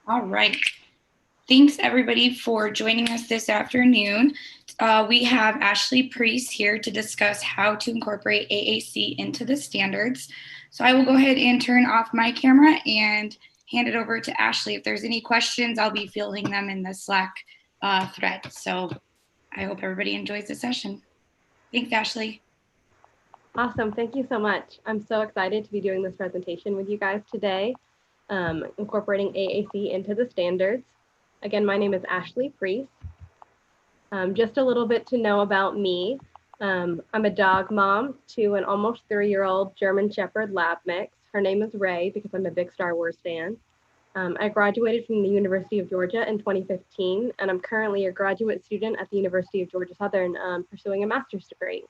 All right. Thanks everybody for joining us this afternoon. We have Ashley Preece here to discuss how to incorporate AAC into the standards. So I will go ahead and turn off my camera and hand it over to Ashley. If there's any questions, I'll be fielding them in the Slack thread. So I hope everybody enjoys the session. Thanks, Ashley. Awesome. Thank you so much. I'm so excited to be doing this presentation with you guys today, incorporating AAC into the standards. Again, my name is Ashley Preece. Just a little bit to know about me. I'm a dog mom to an almost 3-year-old German Shepherd lab mix. Her name is Ray because I'm a big Star Wars fan. I graduated from the University of Georgia in 2015, and I'm currently a graduate student at the University of Georgia Southern pursuing a master's degree.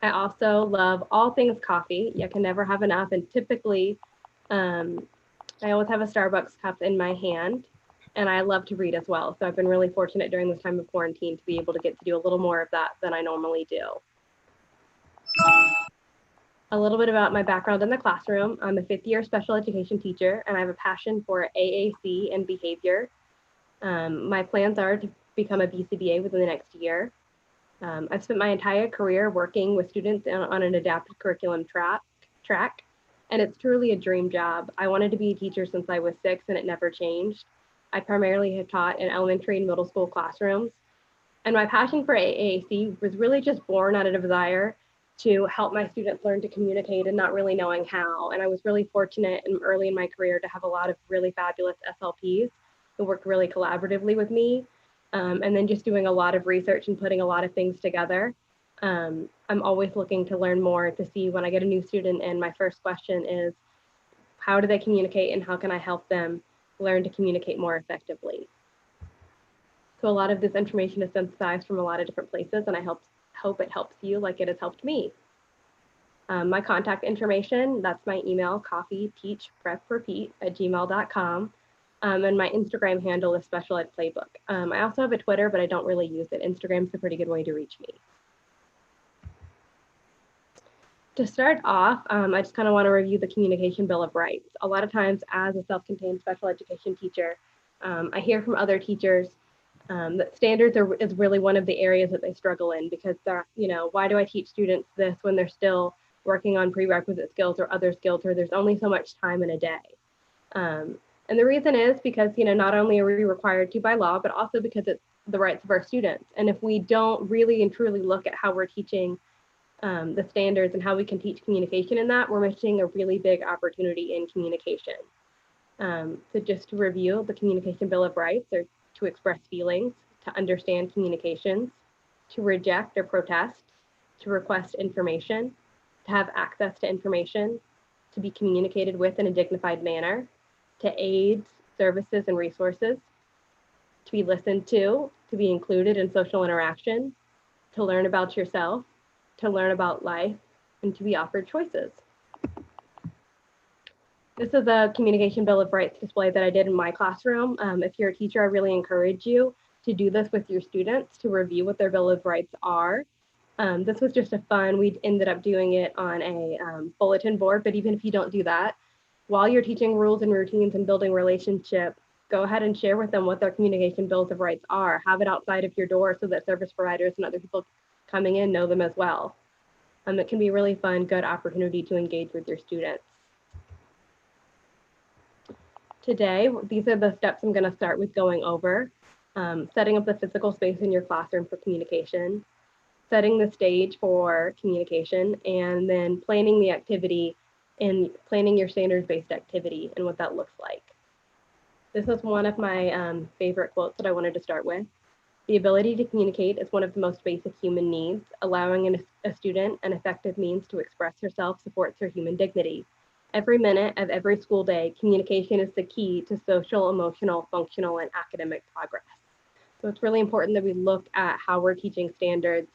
I also love all things coffee. I can never have enough. And typically, I always have a Starbucks cup in my hand. And I love to read as well. So I've been really fortunate during this time of quarantine to be able to get to do a little more of that than I normally do. A little bit about my background in the classroom. I'm a 5th-year special education teacher, and I have a passion for AAC and behavior. My plans are to become a BCBA within the next year. I've spent my entire career working with students on an adapted curriculum track, and it's truly a dream job. I wanted to be a teacher since I was 6, and it never changed. I primarily have taught in elementary and middle school classrooms, and my passion for AAC was really just born out of a desire to help my students learn to communicate and not really knowing how. And I was really fortunate early in my career to have a lot of really fabulous SLPs who worked really collaboratively with me. And then just doing a lot of research and putting a lot of things together. I'm always looking to learn more to see when I get a new student, and my first question is, how do they communicate and how can I help them learn to communicate more effectively? So a lot of this information is synthesized from a lot of different places, and I hope it helps you like it has helped me. My contact information, that's my email, coffeeteachpreprepeat@gmail.com. And my Instagram handle is Special Ed Playbook. I also have a Twitter, but I don't really use it. Instagram's a pretty good way to reach me. To start off, I just kind of want to review the Communication Bill of Rights. A lot of times as a self-contained special education teacher, I hear from other teachers that standards is really one of the areas that they struggle in because they're, why do I teach students this when they're still working on prerequisite skills or other skills, or there's only so much time in a day. And the reason is because, not only are we required to by law, but also because it's the rights of our students. And if we don't really and truly look at how we're teaching the standards and how we can teach communication in that, we're missing a really big opportunity in communication. So just to review, the Communication Bill of Rights are to express feelings, to understand communications, to reject or protest, to request information, to have access to information, to be communicated with in a dignified manner, to aid services and resources, to be listened to be included in social interaction, to learn about yourself, to learn about life, and to be offered choices. This is a Communication Bill of Rights display that I did in my classroom. If you're a teacher, I really encourage you to do this with your students to review what their Bill of Rights are. This was just a fun, we ended up doing it on a bulletin board, but even if you don't do that, while you're teaching rules and routines and building relationships, go ahead and share with them what their communication bills of rights are. Have it outside of your door so that service providers and other people coming in know them as well. It can be a really fun, good opportunity to engage with your students. Today, these are the steps I'm going to start with going over. Setting up the physical space in your classroom for communication, setting the stage for communication, and then planning the activity and planning your standards-based activity and what that looks like. This is one of my favorite quotes that I wanted to start with. The ability to communicate is one of the most basic human needs. Allowing a student an effective means to express herself supports her human dignity. Every minute of every school day, communication is the key to social, emotional, functional, and academic progress. So it's really important that we look at how we're teaching standards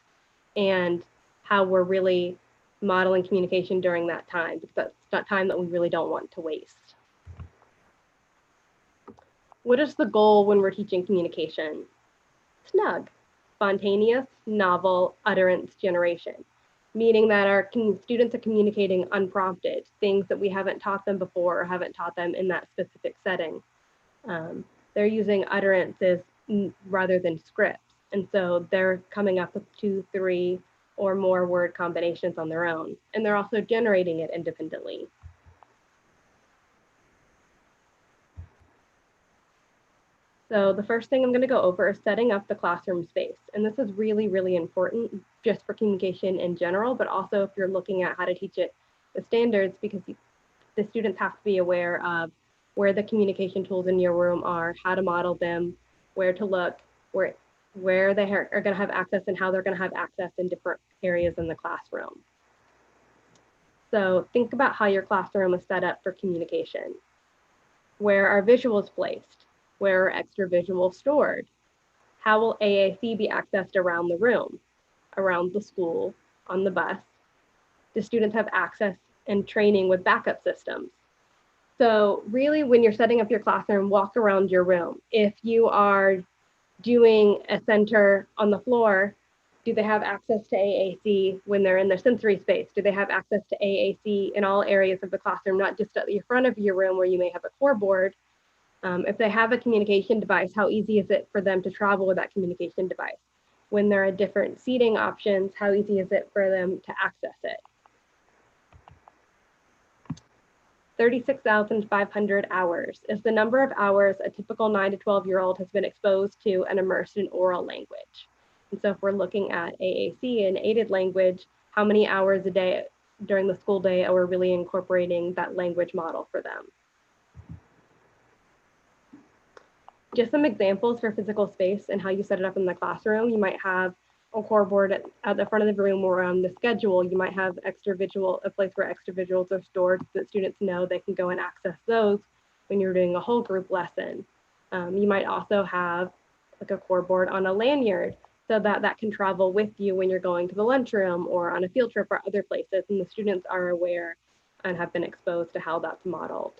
and how we're really modeling communication during that time, because that's not time that we really don't want to waste. What is the goal when we're teaching communication? Snug, spontaneous, novel utterance generation, meaning that our students are communicating unprompted, things that we haven't taught them before or haven't taught them in that specific setting. They're using utterances rather than scripts. And so they're coming up with 2, 3, or more word combinations on their own. And they're also generating it independently. So the first thing I'm going to go over is setting up the classroom space. And this is really, really important just for communication in general, but also if you're looking at how to teach it with standards, because the students have to be aware of where the communication tools in your room are, how to model them, where to look, where they are going to have access and how they're going to have access in different areas in the classroom. So think about how your classroom is set up for communication. Where are visuals placed? Where are extra visuals stored? How will AAC be accessed around the room, around the school, on the bus? Do students have access and training with backup systems? So really, when you're setting up your classroom, walk around your room. If you are doing a center on the floor, do they have access to AAC when they're in their sensory space? Do they have access to AAC in all areas of the classroom, not just at the front of your room where you may have a core board? If they have a communication device, how easy is it for them to travel with that communication device? When there are different seating options, how easy is it for them to access it? 36,500 hours is the number of hours a typical 9 to 12-year-old has been exposed to and immersed in oral language. And so if we're looking at AAC and aided language, how many hours a day during the school day are we really incorporating that language model for them? Just some examples for physical space and how you set it up in the classroom. You might have a core board at the front of the room or on the schedule. You might have a place where extra visuals are stored so that students know they can go and access those when you're doing a whole group lesson. You might also have like a core board on a lanyard so that that can travel with you when you're going to the lunchroom or on a field trip or other places, and the students are aware and have been exposed to how that's modeled.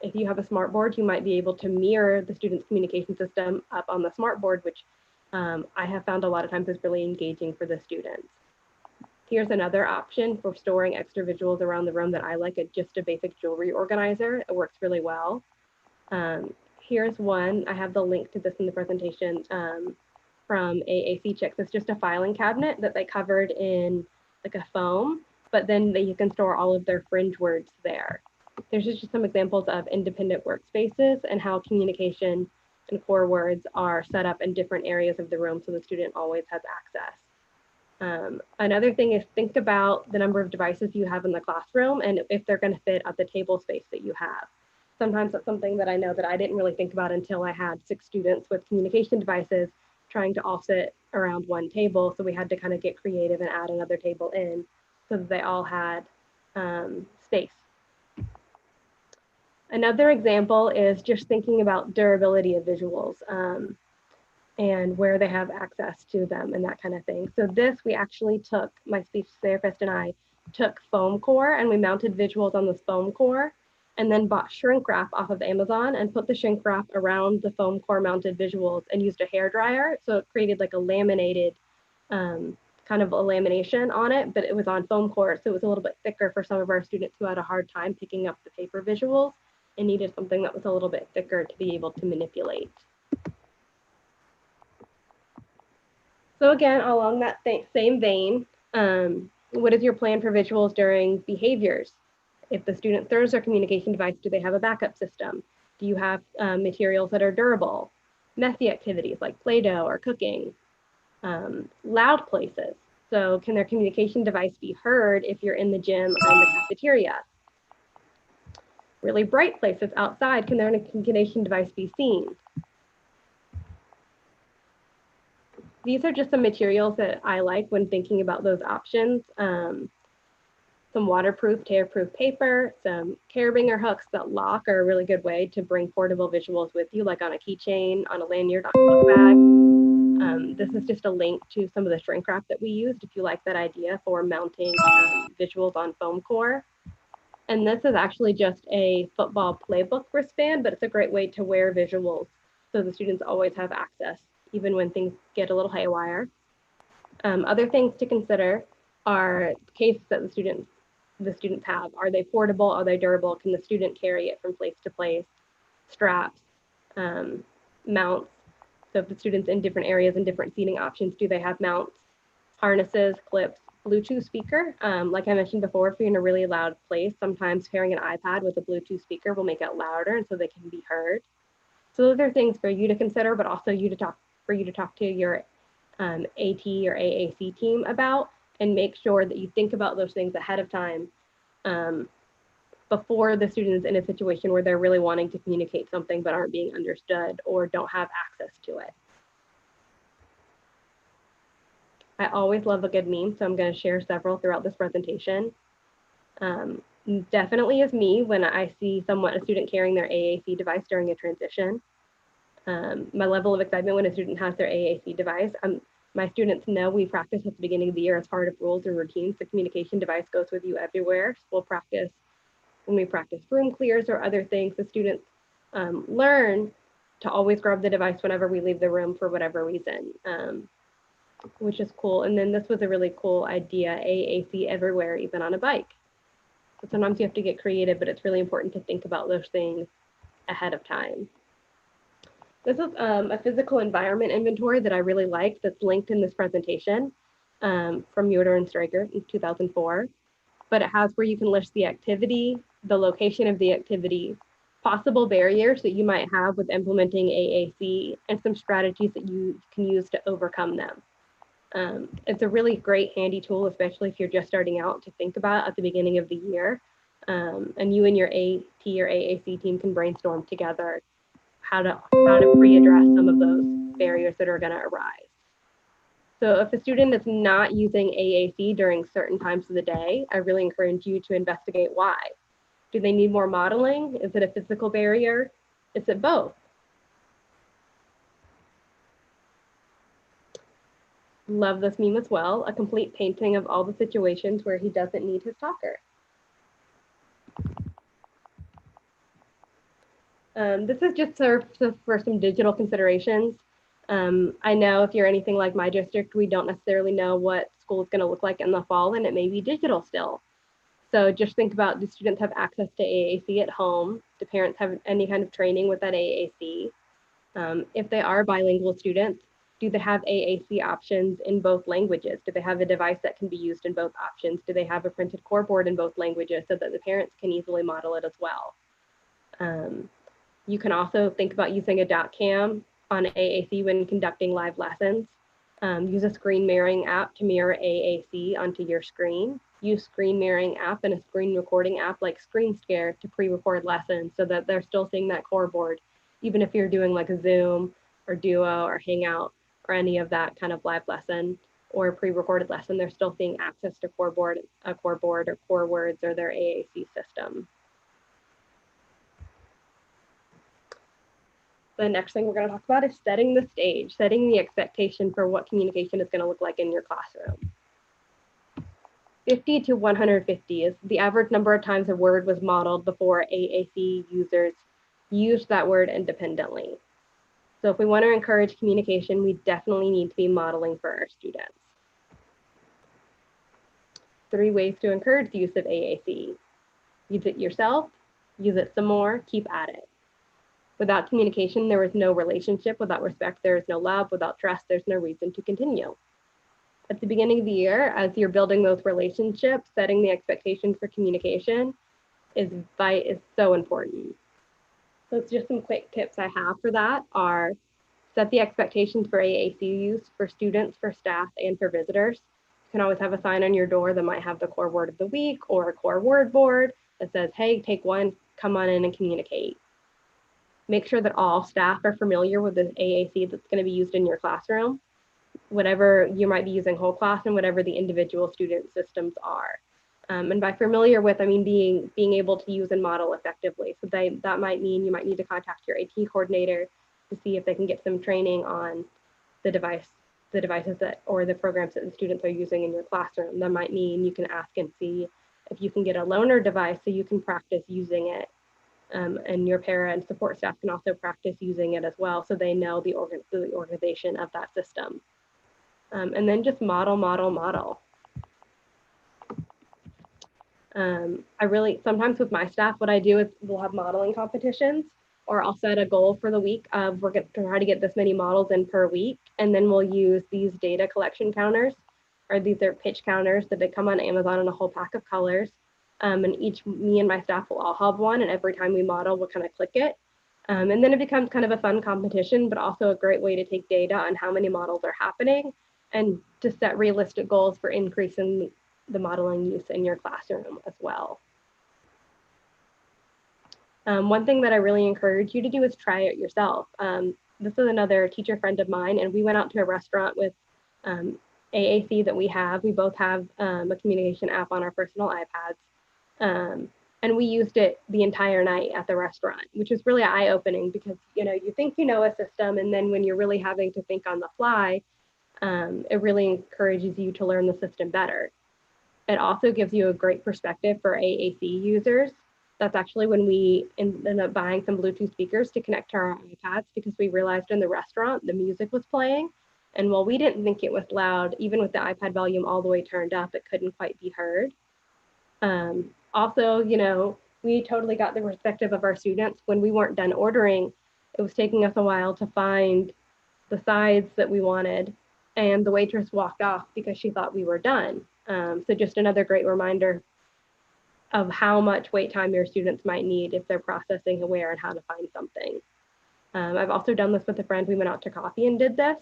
If you have a smart board, you might be able to mirror the student's communication system up on the smart board, which I have found a lot of times is really engaging for the students. Here's another option for storing extra visuals around the room that I like, just a basic jewelry organizer. It works really well. Here's one, I have the link to this in the presentation from AAC Chicks. It's just a filing cabinet that they covered in like a foam, but then you can store all of their fringe words there. There's just some examples of independent workspaces and how communication and core words are set up in different areas of the room so the student always has access. Another thing is think about the number of devices you have in the classroom and if they're going to fit at the table space that you have. Sometimes that's something that I know that I didn't really think about until I had 6 students with communication devices trying to all sit around one table. So we had to kind of get creative and add another table in so that they all had space. Another example is just thinking about durability of visuals and where they have access to them and that kind of thing. So this, we actually took, my speech therapist and I took foam core and we mounted visuals on this foam core and then bought shrink wrap off of Amazon and put the shrink wrap around the foam core mounted visuals and used a hair dryer. So it created like a laminated kind of a lamination on it, but it was on foam core. So it was a little bit thicker for some of our students who had a hard time picking up the paper visuals and needed something that was a little bit thicker to be able to manipulate. So again, along that same vein, what is your plan for visuals during behaviors? If the student throws their communication device, do they have a backup system? Do you have materials that are durable? Messy activities like Play-Doh or cooking. Loud places. So can their communication device be heard if you're in the gym or in the cafeteria? Really bright places outside, can their communication device be seen? These are just some materials that I like when thinking about those options. Some waterproof, tear-proof paper, some carabiner hooks that lock are a really good way to bring portable visuals with you, like on a keychain, on a lanyard, on a book bag. This is just a link to some of the shrink wrap that we used if you like that idea for mounting visuals on foam core. And this is actually just a football playbook wristband, but it's a great way to wear visuals so the students always have access, even when things get a little haywire. Other things to consider are cases that the students have. Are they portable? Are they durable? Can the student carry it from place to place? straps, mounts. So if the student's in different areas and different seating options, do they have mounts, harnesses, clips, Bluetooth speaker? Like I mentioned before, if you're in a really loud place, sometimes pairing an iPad with a Bluetooth speaker will make it louder and so they can be heard. So those are things for you to consider, but also for you to talk to your AT or AAC team about, and make sure that you think about those things ahead of time before the student is in a situation where they're really wanting to communicate something but aren't being understood or don't have access to it. I always love a good meme, so I'm going to share several throughout this presentation. Definitely is me when I see a student carrying their AAC device during a transition. My level of excitement when a student has their AAC device. My students know we practice at the beginning of the year as part of rules and routines. The communication device goes with you everywhere. So we'll practice when we practice room clears or other things. The students learn to always grab the device whenever we leave the room for whatever reason, which is cool. And then this was a really cool idea, AAC everywhere, even on a bike. So sometimes you have to get creative, but it's really important to think about those things ahead of time. This is a physical environment inventory that I really like that's linked in this presentation from Yoder and Stryker in 2004. But it has where you can list the activity, the location of the activity, possible barriers that you might have with implementing AAC, and some strategies that you can use to overcome them. It's a really great handy tool, especially if you're just starting out, to think about at the beginning of the year. And you and your AT or AAC team can brainstorm together how to pre-address some of those barriers that are going to arise. So if a student is not using AAC during certain times of the day, I really encourage you to investigate why. Do they need more modeling? Is it a physical barrier? Is it both? Love this meme as well, a complete painting of all the situations where he doesn't need his talker. This is just for some digital considerations. I know if you're anything like my district, we don't necessarily know what school is going to look like in the fall, and it may be digital still. So just think about, do students have access to AAC at home? Do parents have any kind of training with that AAC? If they are bilingual students, do they have AAC options in both languages? Do they have a device that can be used in both options? Do they have a printed core board in both languages so that the parents can easily model it as well? You can also think about using a .cam on AAC when conducting live lessons. Use a screen mirroring app to mirror AAC onto your screen. Use screen mirroring app and a screen recording app like ScreenScare to pre-record lessons so that they're still seeing that core board, even if you're doing like a Zoom or Duo or Hangout or any of that kind of live lesson or pre-recorded lesson, they're still seeing access to a core board or core words or their AAC system. The next thing we're going to talk about is setting the stage, setting the expectation for what communication is going to look like in your classroom. 50 to 150 is the average number of times a word was modeled before AAC users used that word independently. So if we want to encourage communication, we definitely need to be modeling for our students. 3 ways to encourage the use of AAC. Use it yourself, use it some more, keep at it. Without communication, there is no relationship. Without respect, there is no love. Without trust, there's no reason to continue. At the beginning of the year, as you're building those relationships, setting the expectation for communication is so important. So it's just some quick tips I have for that are set the expectations for AAC use for students, for staff, and for visitors. You can always have a sign on your door that might have the core word of the week or a core word board that says, hey, take one, come on in and communicate. Make sure that all staff are familiar with the AAC that's going to be used in your classroom, whatever you might be using whole class and whatever the individual student systems are. And by familiar with, I mean being able to use and model effectively. So that might mean you might need to contact your AT coordinator to see if they can get some training on the devices that or the programs that the students are using in your classroom. That might mean you can ask and see if you can get a loaner device so you can practice using it. And your para and support staff can also practice using it as well so they know the organization of that system. And then just model. Sometimes with my staff, what I do is we'll have modeling competitions or I'll set a goal for the week of we're going to try to get this many models in per week. And then we'll use these data collection counters, or these are pitch counters that they come on Amazon in a whole pack of colors. And me and my staff will all have one. And every time we model, we'll kind of click it. And then it becomes kind of a fun competition, but also a great way to take data on how many models are happening and to set realistic goals for increasing the modeling use in your classroom as well. One thing that I really encourage you to do is try it yourself. This is another teacher friend of mine, and we went out to a restaurant with AAC that we have. We both have a communication app on our personal iPads. And we used it the entire night at the restaurant, which was really eye-opening because, you know, you think you know a system, and then when you're really having to think on the fly, it really encourages you to learn the system better. It also gives you a great perspective for AAC users. That's actually when we ended up buying some Bluetooth speakers to connect to our iPads because we realized in the restaurant the music was playing. And while we didn't think it was loud, even with the iPad volume all the way turned up, it couldn't quite be heard. Also, you know, we totally got the perspective of our students. When we weren't done ordering, it was taking us a while to find the sides that we wanted. And the waitress walked off because she thought we were done. So just another great reminder of how much wait time your students might need if they're processing aware and how to find something. I've also done this with a friend. We went out to coffee and did this.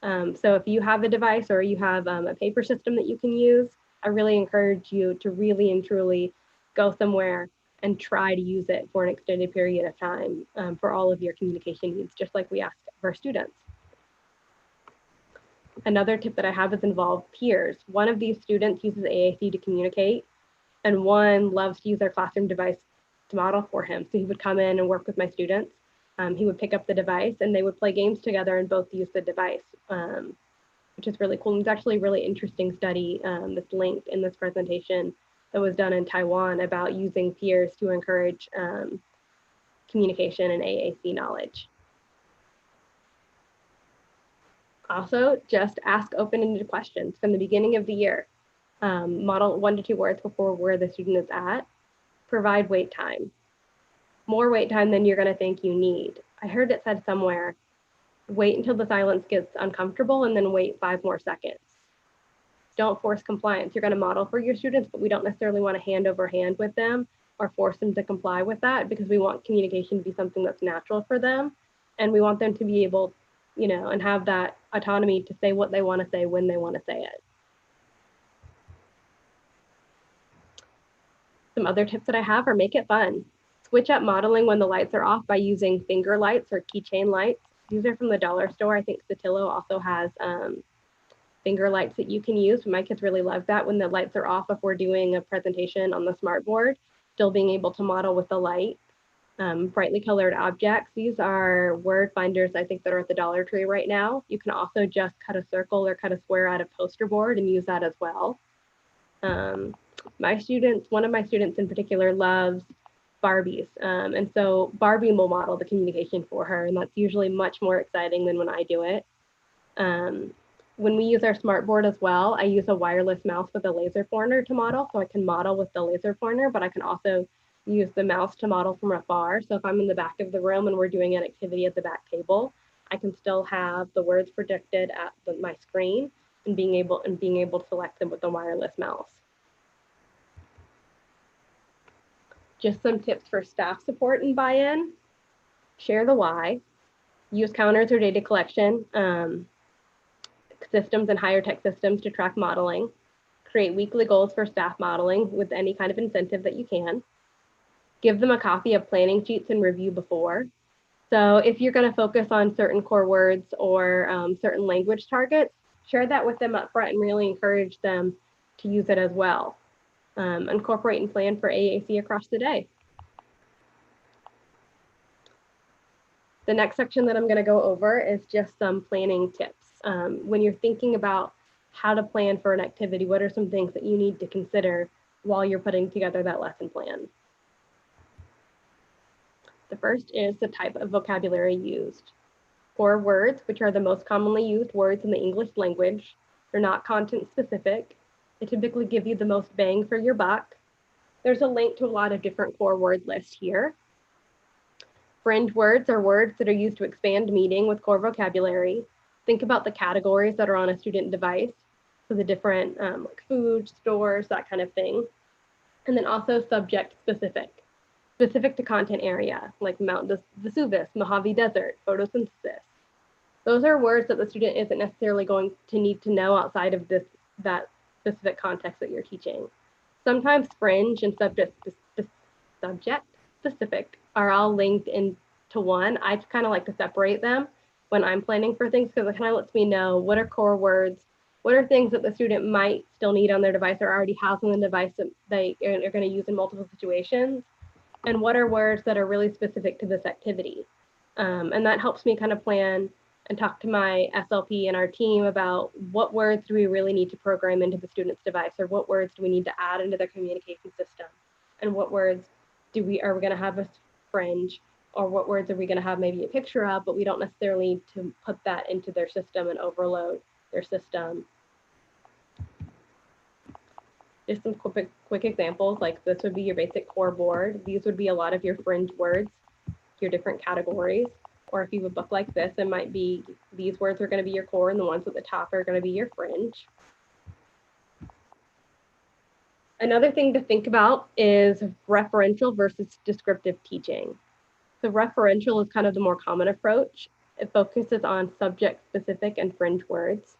So if you have a device or you have a paper system that you can use, I really encourage you to really and truly go somewhere and try to use it for an extended period of time for all of your communication needs, just like we ask of our students. Another tip that I have is involve peers. One of these students uses AAC to communicate, and one loves to use their classroom device to model for him. So he would come in and work with my students. He would pick up the device and they would play games together and both use the device, which is really cool. And it's actually a really interesting study that's linked in this presentation that was done in Taiwan about using peers to encourage communication and AAC knowledge. Also, just ask open-ended questions from the beginning of the year. Model 1 to 2 words before where the student is at. Provide wait time. More wait time than you're going to think you need. I heard it said somewhere, wait until the silence gets uncomfortable and then wait 5 more seconds. Don't force compliance. You're going to model for your students, but we don't necessarily want to hand over hand with them or force them to comply with that because we want communication to be something that's natural for them. And we want them to be able, you know, and have that autonomy to say what they want to say when they want to say it. Some other tips that I have are make it fun. Switch up modeling when the lights are off by using finger lights or keychain lights. These are from the dollar store. I think Sotillo also has finger lights that you can use. My kids really love that when the lights are off if we're doing a presentation on the smart board, still being able to model with the light. Brightly colored objects. These are word finders, I think, that are at the Dollar Tree right now. You can also just cut a circle or cut a square out of poster board and use that as well. One of my students in particular loves Barbies. And so Barbie will model the communication for her, and that's usually much more exciting than when I do it. When we use our smart board as well, I use a wireless mouse with a laser pointer to model, so I can model with the laser pointer, but I can also use the mouse to model from afar. So if I'm in the back of the room and we're doing an activity at the back table, I can still have the words projected at my screen and being able to select them with the wireless mouse. Just some tips for staff support and buy-in. Share the why. Use counters or data collection systems and higher tech systems to track modeling. Create weekly goals for staff modeling with any kind of incentive that you can. Give them a copy of planning sheets and review before. So if you're going to focus on certain core words or certain language targets, share that with them up front and really encourage them to use it as well. Incorporate and plan for AAC across the day. The next section that I'm going to go over is just some planning tips. When you're thinking about how to plan for an activity, what are some things that you need to consider while you're putting together that lesson plan? The first is the type of vocabulary used. Core words, which are the most commonly used words in the English language, they're not content specific. They typically give you the most bang for your buck. There's a link to a lot of different core word lists here. Fringe words are words that are used to expand meaning with core vocabulary. Think about the categories that are on a student device. So the different like food, stores, that kind of thing. And then also subject specific to content area, like Mount Vesuvius, Mojave Desert, photosynthesis. Those are words that the student isn't necessarily going to need to know outside of that specific context that you're teaching. Sometimes fringe and subject specific are all linked into one. I kind of like to separate them when I'm planning for things because it kind of lets me know what are core words, what are things that the student might still need on their device or already has on the device that they are going to use in multiple situations, and what are words that are really specific to this activity. And that helps me kind of plan and talk to my SLP and our team about what words do we really need to program into the student's device, or what words do we need to add into their communication system, and what words are we going to have a fringe, or what words are we going to have maybe a picture of, but we don't necessarily need to put that into their system and overload their system. Just some quick examples, like this would be your basic core board. These would be a lot of your fringe words, your different categories. Or if you have a book like this, it might be these words are going to be your core and the ones at the top are going to be your fringe. Another thing to think about is referential versus descriptive teaching. So referential is kind of the more common approach. It focuses on subject-specific and fringe words.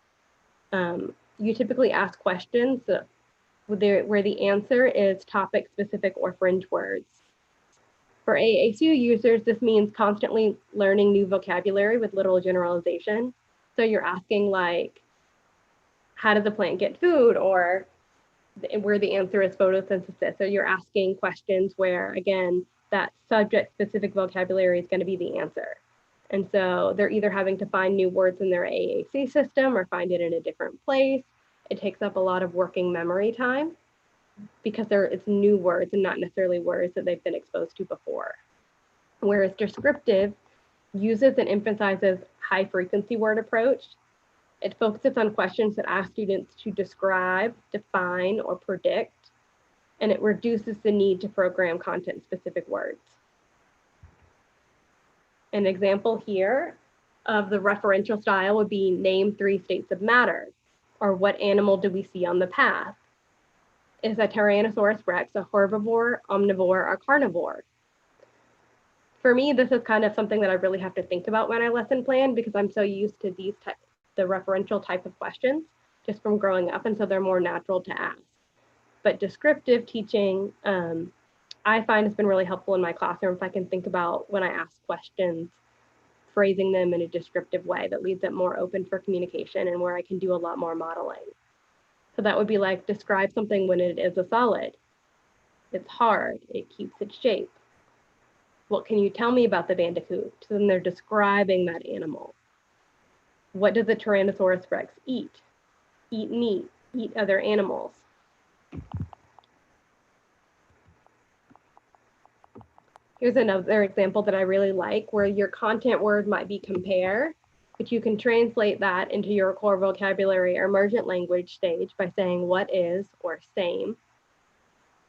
You typically ask questions where the answer is topic-specific or fringe words. For AAC users, this means constantly learning new vocabulary with literal generalization. So you're asking like, how does a plant get food? Or where the answer is photosynthesis. So you're asking questions where, again, that subject-specific vocabulary is going to be the answer. And so they're either having to find new words in their AAC system or find it in a different place. It takes up a lot of working memory time because it's new words and not necessarily words that they've been exposed to before. Whereas descriptive uses and emphasizes high frequency word approach. It focuses on questions that ask students to describe, define, or predict, and it reduces the need to program content-specific words. An example here of the referential style would be name 3 states of matter, or what animal do we see on the path? Is a Tyrannosaurus rex a herbivore, omnivore, or carnivore? For me, this is kind of something that I really have to think about when I lesson plan because I'm so used to the referential type of questions just from growing up, and so they're more natural to ask. But descriptive teaching, I find has been really helpful in my classroom if I can think about when I ask questions, phrasing them in a descriptive way that leaves it more open for communication and where I can do a lot more modeling. So that would be like, describe something when it is a solid. It's hard, it keeps its shape. What can you tell me about the bandicoot? So then they're describing that animal. What does a Tyrannosaurus rex eat? Eat meat, eat other animals. Here's another example that I really like where your content word might be compare, but you can translate that into your core vocabulary or emergent language stage by saying what is or same.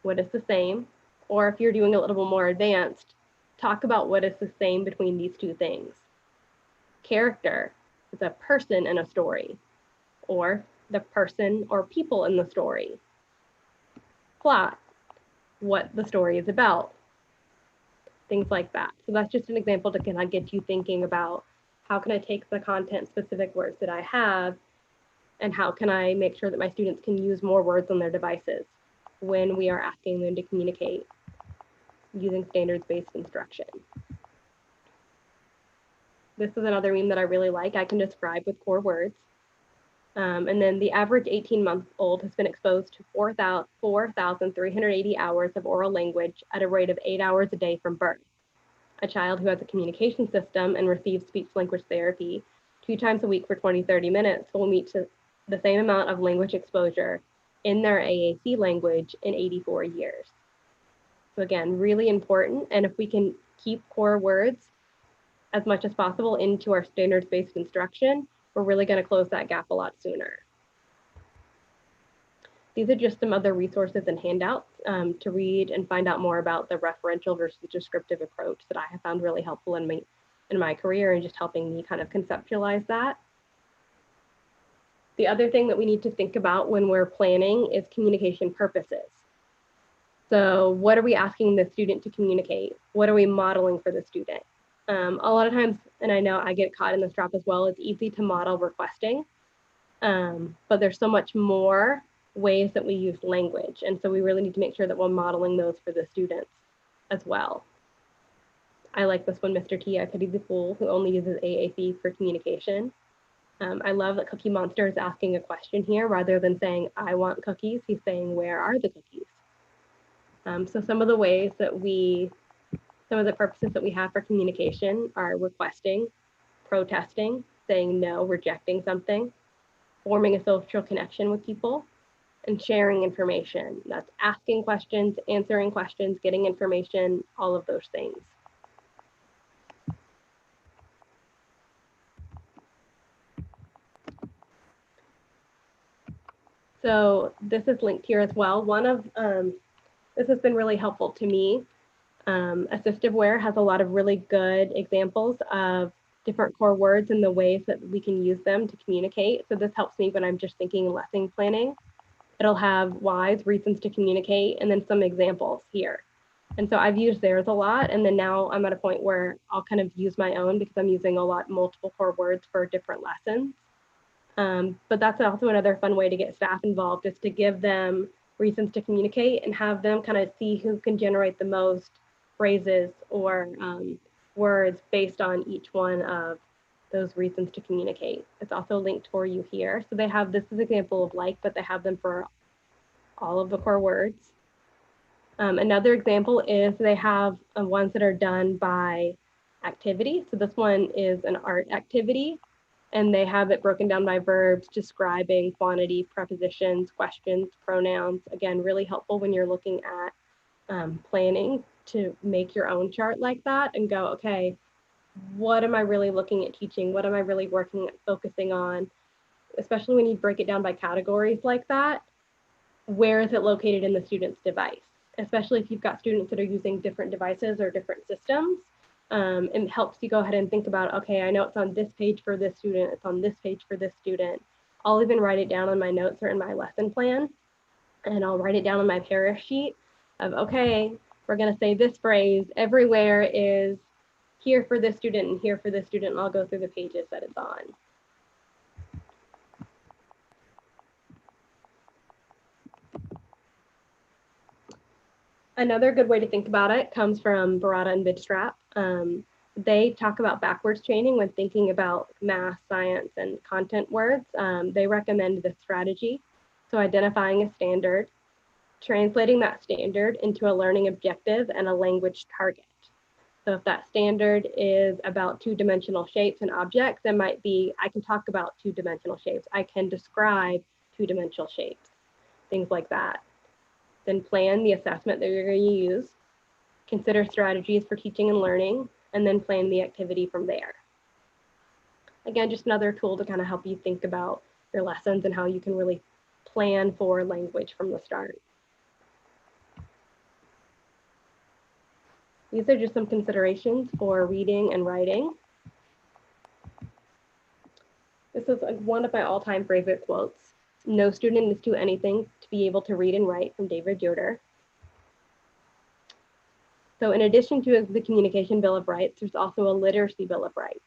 What is the same? Or if you're doing a little bit more advanced, talk about what is the same between these two things. Character is a person in a story, or the person or people in the story. Plot, what the story is about. Things like that. So that's just an example to kind of get you thinking about how can I take the content specific words that I have and how can I make sure that my students can use more words on their devices when we are asking them to communicate using standards-based instruction. This is another meme that I really like. I can describe with core words. And then the average 18-month-old has been exposed to 4,380 hours of oral language at a rate of 8 hours a day from birth. A child who has a communication system and receives speech-language therapy 2 times a week for 20-30 minutes will meet the same amount of language exposure in their AAC language in 84 years. So again, really important. And if we can keep core words as much as possible into our standards-based instruction, we're really going to close that gap a lot sooner. These are just some other resources and handouts to read and find out more about the referential versus descriptive approach that I have found really helpful in my career and just helping me kind of conceptualize that. The other thing that we need to think about when we're planning is communication purposes. So what are we asking the student to communicate? What are we modeling for the student? A lot of times, and I know I get caught in this trap as well, it's easy to model requesting, but there's so much more ways that we use language. And so we really need to make sure that we're modeling those for the students as well. I like this one, Mr. T, I pity the fool who only uses AAC for communication. I love that Cookie Monster is asking a question here rather than saying, I want cookies, he's saying, where are the cookies? So some of the ways that some of the purposes that we have for communication are requesting, protesting, saying no, rejecting something, forming a social connection with people, and sharing information. That's asking questions, answering questions, getting information, all of those things. So this is linked here as well. This has been really helpful to me. Assistiveware has a lot of really good examples of different core words and the ways that we can use them to communicate. So this helps me when I'm just thinking lesson planning. It'll have whys, reasons to communicate, and then some examples here. And so I've used theirs a lot, and then now I'm at a point where I'll kind of use my own because I'm using multiple core words for different lessons. But that's also another fun way to get staff involved, is to give them reasons to communicate and have them kind of see who can generate the most phrases or words based on each one of those reasons to communicate. It's also linked for you here. So they have, this is an example of like, but they have them for all of the core words. Another example is they have ones that are done by activity. So this one is an art activity, and they have it broken down by verbs, describing, quantity, prepositions, questions, pronouns. Again, really helpful when you're looking at planning to make your own chart like that and go, okay, what am I really looking at teaching? What am I really focusing on? Especially when you break it down by categories like that, where is it located in the student's device? Especially if you've got students that are using different devices or different systems, it helps you go ahead and think about, okay, I know it's on this page for this student, it's on this page for this student. I'll even write it down on my notes or in my lesson plan, and I'll write it down on my para sheet of, okay, we're gonna say this phrase, everywhere is here for this student and here for this student, and I'll go through the pages that it's on. Another good way to think about it comes from Barada and Bidstrap. They talk about backwards chaining when thinking about math, science, and content words. They recommend this strategy. So identifying a standard, translating that standard into a learning objective and a language target. So if that standard is about two-dimensional shapes and objects, it might be, I can talk about two-dimensional shapes. I can describe two-dimensional shapes, things like that. Then plan the assessment that you're going to use, consider strategies for teaching and learning, and then plan the activity from there. Again, just another tool to kind of help you think about your lessons and how you can really plan for language from the start. These are just some considerations for reading and writing. This is one of my all-time favorite quotes. No student is to anything to be able to read and write, from David Yoder. So in addition to the Communication Bill of Rights, there's also a Literacy Bill of Rights.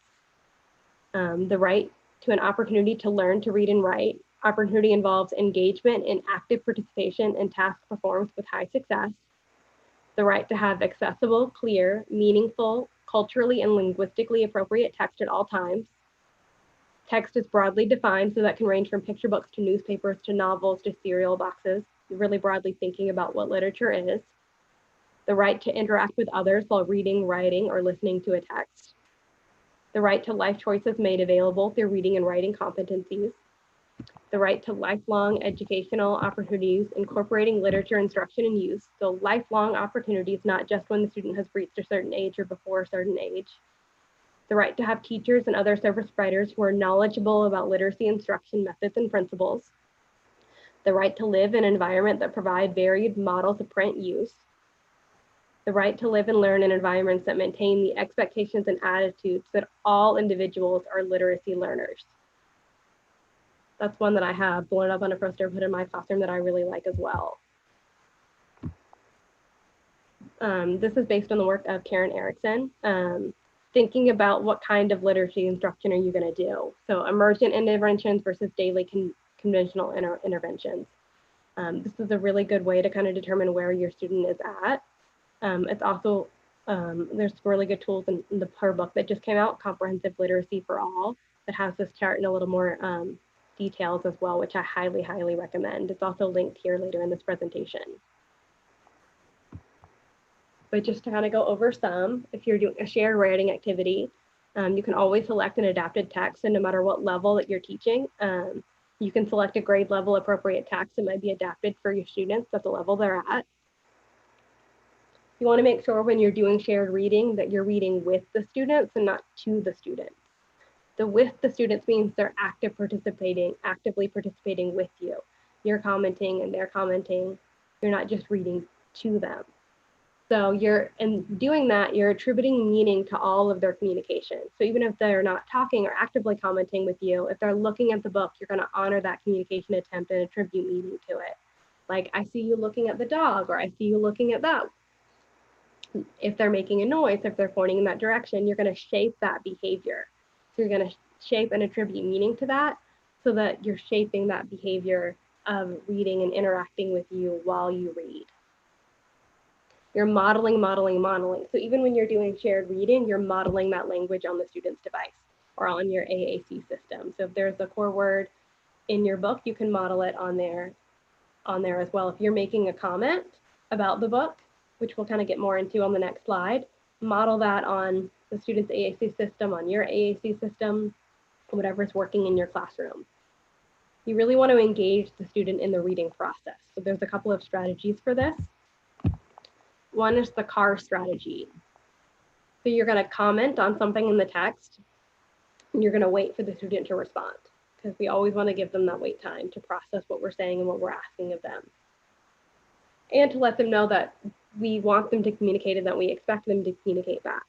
The right to an opportunity to learn to read and write. Opportunity involves engagement and active participation in tasks performed with high success. The right to have accessible, clear, meaningful, culturally and linguistically appropriate text at all times. Text is broadly defined, so that can range from picture books to newspapers to novels to cereal boxes. You're really broadly thinking about what literature is. The right to interact with others while reading, writing, or listening to a text. The right to life choices made available through reading and writing competencies. The right to lifelong educational opportunities, incorporating literature instruction and use. So lifelong opportunities, not just when the student has reached a certain age or before a certain age. The right to have teachers and other service providers who are knowledgeable about literacy instruction methods and principles. the right to live in an environment that provide varied models of print use, the right to live and learn in environments that maintain the expectations and attitudes that all individuals are literacy learners. That's one that I have blown up on a poster put in my classroom that I really like as well. This is based on the work of Karen Erickson, thinking about what kind of literacy instruction are you going to do. So emergent interventions versus daily conventional interventions. This is a really good way to kind of determine where your student is at. It's also, there's really good tools in the per book that just came out, Comprehensive Literacy for All, that has this chart and a little more details as well, which I highly, highly recommend. It's also linked here later in this presentation. But just to kind of go over some, if you're doing a shared writing activity, you can always select an adapted text, and no matter what level that you're teaching, you can select a grade level appropriate text that might be adapted for your students at the level they're at. You want to make sure when you're doing shared reading that you're reading with the students and not to the students. The with the students means they're actively participating with you. You're commenting and they're commenting. You're not just reading to them. So in doing that, you're attributing meaning to all of their communication. So even if they're not talking or actively commenting with you, if they're looking at the book, you're going to honor that communication attempt and attribute meaning to it. Like, I see you looking at the dog, or I see you looking at that. If they're making a noise, if they're pointing in that direction, you're going to shape that behavior. So you're going to shape and attribute meaning to that so that you're shaping that behavior of reading and interacting with you while you read. You're modeling. So even when you're doing shared reading, you're modeling that language on the student's device or on your AAC system. So if there's a core word in your book, you can model it on there as well. If you're making a comment about the book, which we'll kind of get more into on the next slide, model that on the student's AAC system, on your AAC system, whatever's working in your classroom. You really want to engage the student in the reading process. So there's a couple of strategies for this. One is the CAR strategy. So you're going to comment on something in the text, and you're going to wait for the student to respond, because we always want to give them that wait time to process what we're saying and what we're asking of them. And to let them know that we want them to communicate and that we expect them to communicate back.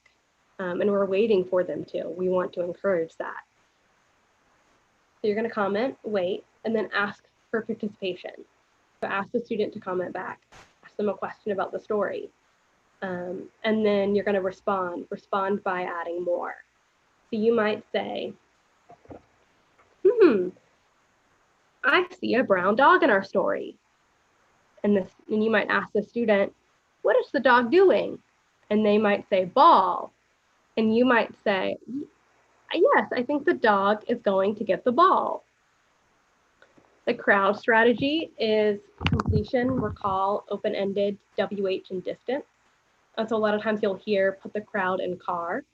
And we're waiting for them to. We want to encourage that. So you're going to comment, wait, and then ask for participation. So ask the student to comment back. Ask them a question about the story. And then you're going to respond by adding more. So you might say, I see a brown dog in our story. And you might ask the student, what is the dog doing? And they might say, ball. And you might say, yes, I think the dog is going to get the ball. The crowd strategy is completion, recall, open-ended, WH, and distance. And so a lot of times you'll hear put the crowd in car.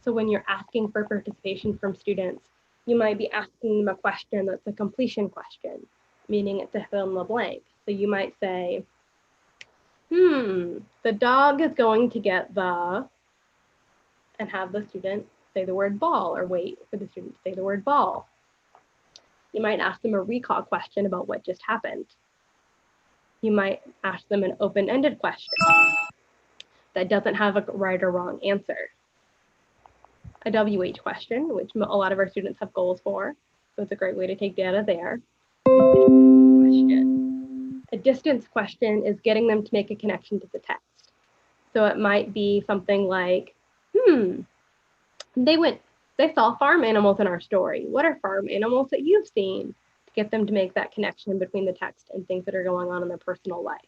So when you're asking for participation from students, you might be asking them a question that's a completion question, meaning it's a fill in the blank. So you might say, the dog is going to get the, and have the student say the word ball, or wait for the student to say the word ball. You might ask them a recall question about what just happened. You might ask them an open-ended question that doesn't have a right or wrong answer. A WH question, which a lot of our students have goals for, so it's a great way to take data there. A distance question is getting them to make a connection to the text. So it might be something like, they saw farm animals in our story. What are farm animals that you've seen? To get them to make that connection between the text and things that are going on in their personal life.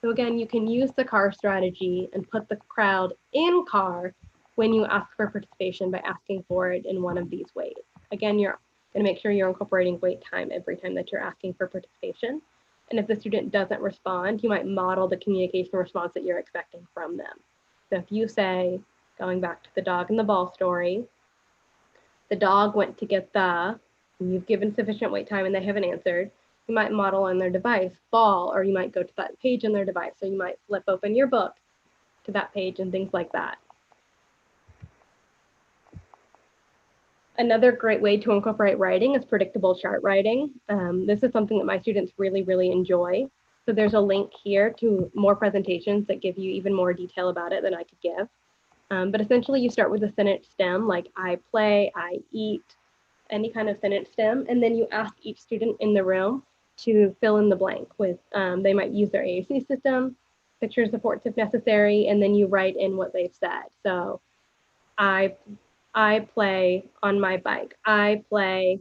So again, you can use the CAR strategy and put the crowd in CAR when you ask for participation by asking for it in one of these ways. Again, you're going to make sure you're incorporating wait time every time that you're asking for participation. And if the student doesn't respond, you might model the communication response that you're expecting from them. So if you say, going back to the dog and the ball story, the dog went to get the, and you've given sufficient wait time and they haven't answered, you might model on their device ball, or you might go to that page on their device. So you might flip open your book to that page and things like that. Another great way to incorporate writing is predictable chart writing. This is something that my students really, really enjoy. So there's a link here to more presentations that give you even more detail about it than I could give. But essentially you start with a sentence stem like I play, I eat, any kind of sentence stem, and then you ask each student in the room to fill in the blank with, they might use their AAC system, picture supports if necessary, and then you write in what they've said. So I play on my bike. I play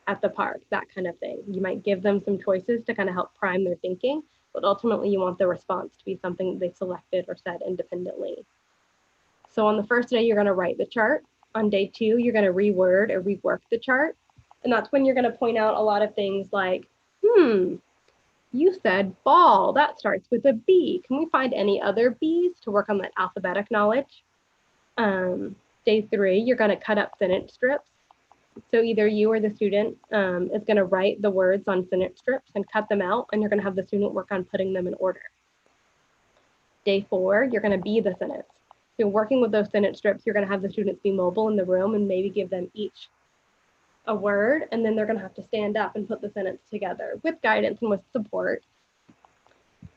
at the park, that kind of thing. You might give them some choices to kind of help prime their thinking, but ultimately you want the response to be something that they selected or said independently. So on the first day, you're going to write the chart. On day 2, you're going to reword or rework the chart. And that's when you're going to point out a lot of things like, you said ball. That starts with a B. Can we find any other B's to work on that alphabetic knowledge? Day 3, you're going to cut up sentence strips. So either you or the student is going to write the words on sentence strips and cut them out, and you're going to have the student work on putting them in order. Day 4, you're going to be the sentence. So working with those sentence strips, you're going to have the students be mobile in the room and maybe give them each a word, and then they're going to have to stand up and put the sentence together with guidance and with support.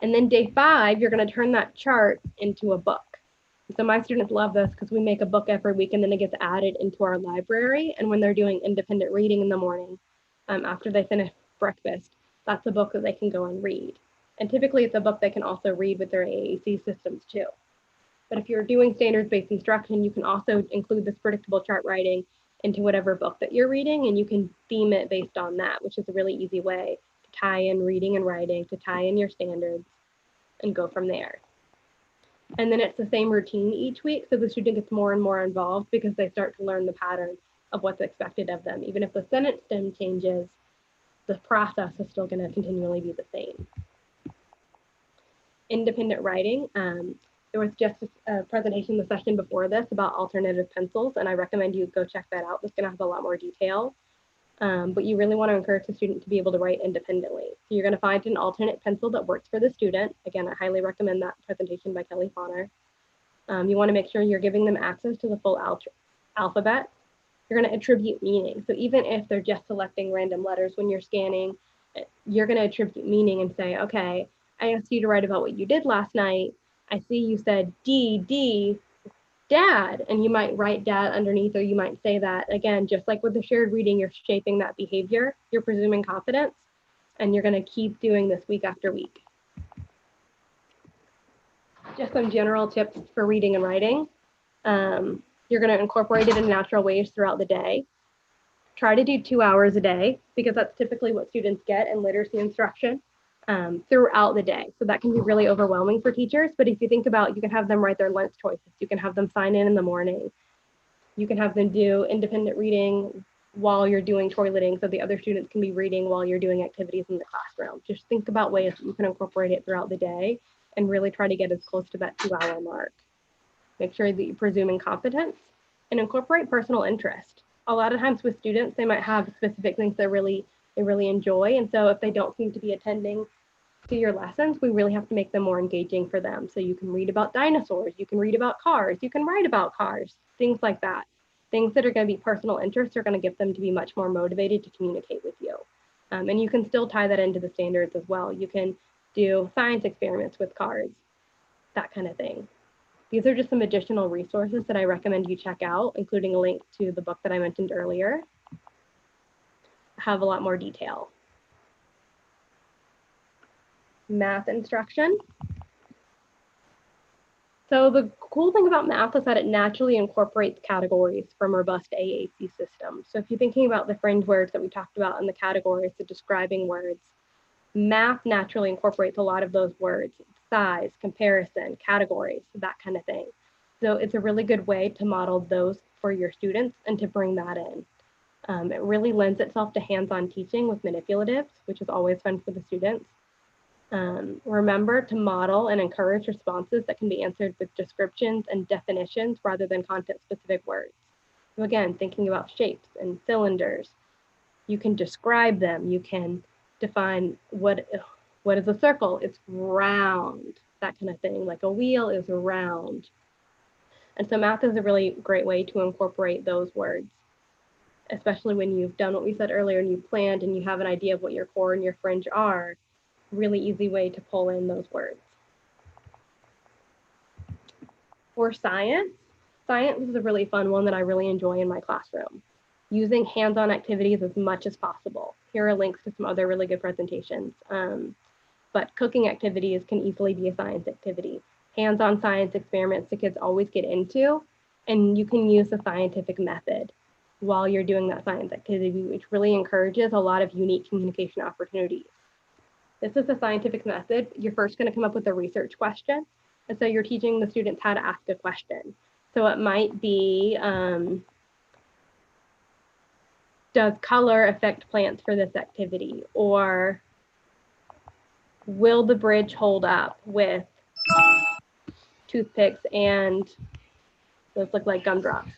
And then day 5, you're going to turn that chart into a book. So my students love this because we make a book every week and then it gets added into our library. And when they're doing independent reading in the morning, after they finish breakfast, that's a book that they can go and read. And typically it's a book they can also read with their AAC systems too. But if you're doing standards-based instruction, you can also include this predictable chart writing into whatever book that you're reading, and you can theme it based on that, which is a really easy way to tie in reading and writing, to tie in your standards, and go from there. And then it's the same routine each week, so the student gets more and more involved because they start to learn the pattern of what's expected of them. Even if the sentence stem changes, the process is still going to continually be the same. Independent writing. There was just a presentation the session before this about alternative pencils, and I recommend you go check that out. It's going to have a lot more detail. But you really want to encourage the student to be able to write independently. So you're going to find an alternate pencil that works for the student. Again, I highly recommend that presentation by Kelly Fauner. You want to make sure you're giving them access to the full alphabet. You're going to attribute meaning. So even if they're just selecting random letters when you're scanning, you're going to attribute meaning and say, okay, I asked you to write about what you did last night. I see you said D, dad, and you might write dad underneath, or you might say that. Again, just like with the shared reading, you're shaping that behavior, you're presuming competence, and you're going to keep doing this week after week. Just some general tips for reading and writing. You're going to incorporate it in natural ways throughout the day. Try to do 2 hours a day, because that's typically what students get in literacy instruction. Throughout the day. So that can be really overwhelming for teachers. But if you think about, you can have them write their lunch choices. You can have them sign in the morning. You can have them do independent reading while you're doing toileting, so the other students can be reading while you're doing activities in the classroom. Just think about ways that you can incorporate it throughout the day and really try to get as close to that 2-hour mark. Make sure that you're presuming competence and incorporate personal interest. A lot of times with students, they might have specific things they really enjoy. And so if they don't seem to be attending to your lessons, we really have to make them more engaging for them. So you can read about dinosaurs, you can read about cars, you can write about cars, things like that. Things that are going to be personal interests are going to get them to be much more motivated to communicate with you. And you can still tie that into the standards as well. You can do science experiments with cars, that kind of thing. These are just some additional resources that I recommend you check out, including a link to the book that I mentioned earlier. Have a lot more detail. Math instruction. So the cool thing about math is that it naturally incorporates categories from robust AAC systems. So if you're thinking about the fringe words that we talked about in the categories, the describing words, math naturally incorporates a lot of those words: size, comparison, categories, that kind of thing. So it's a really good way to model those for your students and to bring that in. It really lends itself to hands-on teaching with manipulatives, which is always fun for the students. Remember to model and encourage responses that can be answered with descriptions and definitions rather than content-specific words. So again, thinking about shapes and cylinders, you can describe them. You can define what is a circle. It's round, that kind of thing. Like a wheel is round. And so math is a really great way to incorporate those words. especially when you've done what we said earlier and you've planned and you have an idea of what your core and your fringe are, really easy way to pull in those words. For science is a really fun one that I really enjoy in my classroom. Using hands-on activities as much as possible. Here are links to some other really good presentations. But cooking activities can easily be a science activity. Hands-on science experiments the kids always get into, and you can use the scientific method while you're doing that science activity, which really encourages a lot of unique communication opportunities. This is the scientific method. You're first going to come up with a research question. And so you're teaching the students how to ask a question. So it might be, does color affect plants for this activity? Or will the bridge hold up with toothpicks and those look like gumdrops?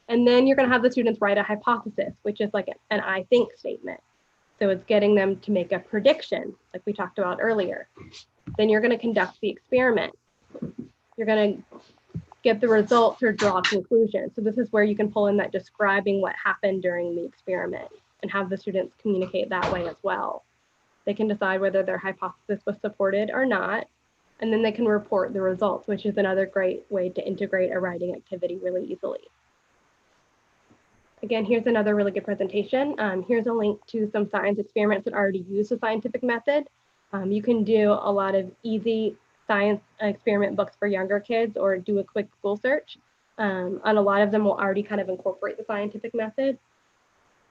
And then you're going to have the students write a hypothesis, which is like an I think statement. So it's getting them to make a prediction, like we talked about earlier. Then you're going to conduct the experiment. You're going to get the results or draw conclusions. So this is where you can pull in that describing what happened during the experiment and have the students communicate that way as well. They can decide whether their hypothesis was supported or not, and then they can report the results, which is another great way to integrate a writing activity really easily. Again, here's another really good presentation. Here's a link to some science experiments that already use the scientific method. You can do a lot of easy science experiment books for younger kids or do a quick Google search. And a lot of them will already kind of incorporate the scientific method.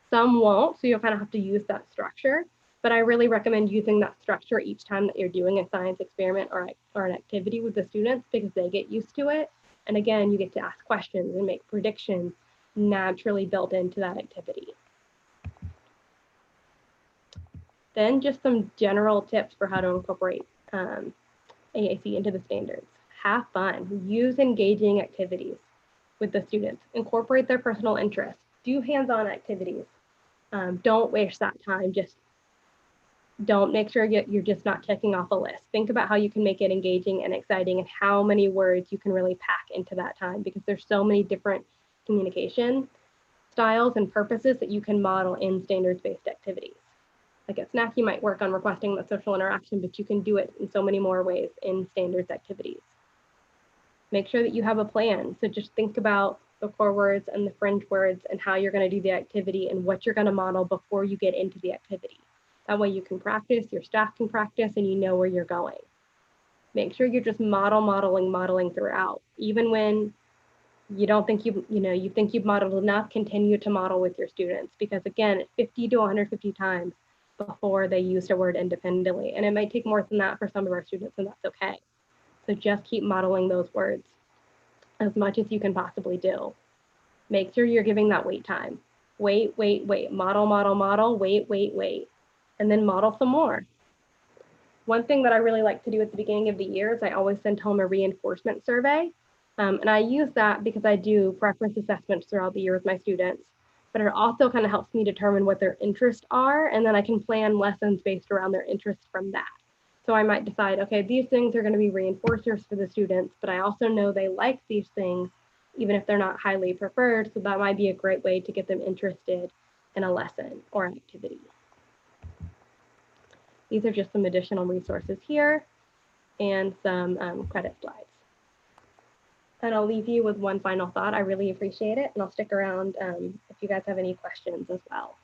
Some won't, so you'll kind of have to use that structure. But I really recommend using that structure each time that you're doing a science experiment or an activity with the students because they get used to it. And again, you get to ask questions and make predictions naturally built into that activity. Then just some general tips for how to incorporate AAC into the standards. Have fun, use engaging activities with the students, incorporate their personal interests, do hands-on activities. Don't waste that time, just don't make sure you're just not checking off a list. Think about how you can make it engaging and exciting and how many words you can really pack into that time because there's so many different communication styles and purposes that you can model in standards-based activities. Like at SNAC, you might work on requesting the social interaction, but you can do it in so many more ways in standards activities. Make sure that you have a plan. So just think about the core words and the fringe words and how you're going to do the activity and what you're going to model before you get into the activity. That way you can practice, your staff can practice, and you know where you're going. Make sure you're just modeling throughout. Even when you don't think you think you've modeled enough, continue to model with your students because again, 50 to 150 times before they use a word independently. And it might take more than that for some of our students, and that's okay. So just keep modeling those words as much as you can possibly do. Make sure you're giving that wait time. Wait, model, wait, and then model some more. One thing that I really like to do at the beginning of the year is I always send home a reinforcement survey. And I use that because I do preference assessments throughout the year with my students, but it also kind of helps me determine what their interests are, and then I can plan lessons based around their interests from that. So I might decide, okay, these things are going to be reinforcers for the students, but I also know they like these things, even if they're not highly preferred. So that might be a great way to get them interested in a lesson or an activity. These are just some additional resources here and some credit slides. And I'll leave you with one final thought. I really appreciate it, and I'll stick around if you guys have any questions as well.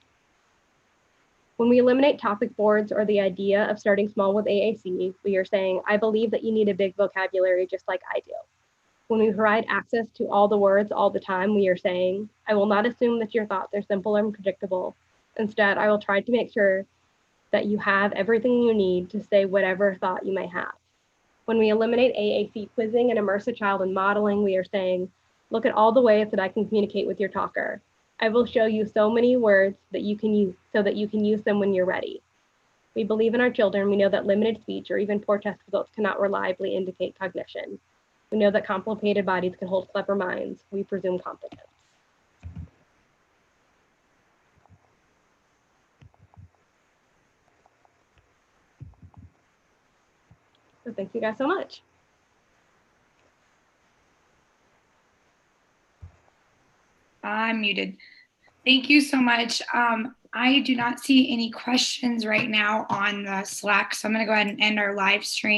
When we eliminate topic boards or the idea of starting small with AAC, we are saying, I believe that you need a big vocabulary just like I do. When we provide access to all the words all the time, we are saying, I will not assume that your thoughts are simple and predictable. Instead, I will try to make sure that you have everything you need to say whatever thought you may have. When we eliminate AAC quizzing and immerse a child in modeling, we are saying, look at all the ways that I can communicate with your talker. I will show you so many words that you can use so that you can use them when you're ready. We believe in our children. We know that limited speech or even poor test results cannot reliably indicate cognition. We know that complicated bodies can hold clever minds. We presume competence. So thank you guys so much. I'm muted. Thank you so much. I do not see any questions right now on the Slack, so I'm going to go ahead and end our live stream.